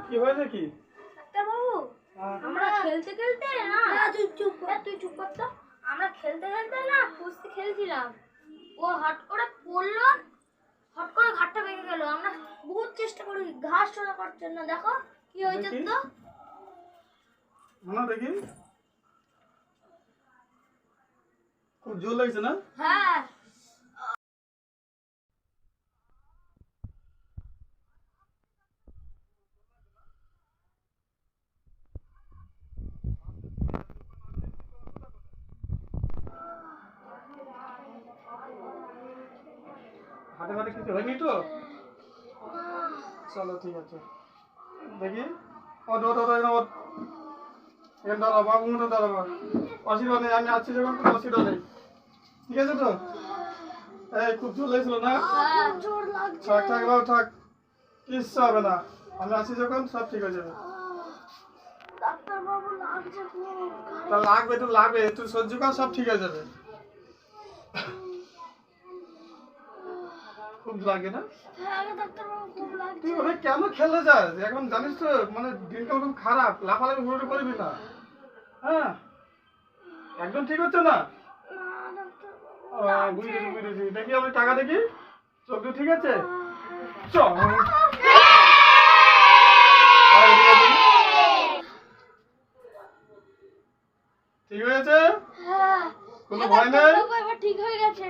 কি হয়েছে কি ডাক্তার বাবু? আমরা খেলতে খেলতে না, তুই চুপ কর তো। আমরা খেলতে খেলতে না কুস্তি খেলছিলাম, ও হট করে পড়লো, হট করে ঘাটটা ভেঙে গেল। আমরা বহুত চেষ্টা করি, ঘাস সোজা করছেন না। দেখো কি হয়েছে তো। না দেখি, খুব জোর লাগছে না? হ্যাঁ হাতে হাতে কিছু হয়নি তো? চলো ঠিক আছে, দেখি। এখানে দাঁড়াও, বাবু মনে দাঁড়াবো। অসুবিধা নেই, আমি আছি যখন কোনো অসুবিধা নেই। ঠিক আছে তো? এই খুব জোর লাগছিল না? জোর লাগছে। থাক থাক বাবু থাক, কিচ্ছু হবে না, আমি আছি যখন সব ঠিক হয়ে যাবে। ডাক্তার বাবু লাগছে খুব। তা লাগবে তো লাগবে, একটু সহ্য কর, সব ঠিক হয়ে যাবে। খুব লাগে না? হ্যাঁ ডাক্তার বাবু খুব লাগছে। তুই ওরে কেন খেলে যাস এখন? জানিস তো মানে দিনকাল খুব খারাপ, লাফালাফি ঘুরে করবি না। হ্যাঁ, একদম ঠিক হচ্ছে না। বুঝেছি বুঝেছি, দেখি আমি টাকা দেখি। চোখ ঠিক আছে? চল ঠিক হয়েছে, হ্যাঁ কোনো ভয় নেই। এবার ঠিক হয়ে গেছে।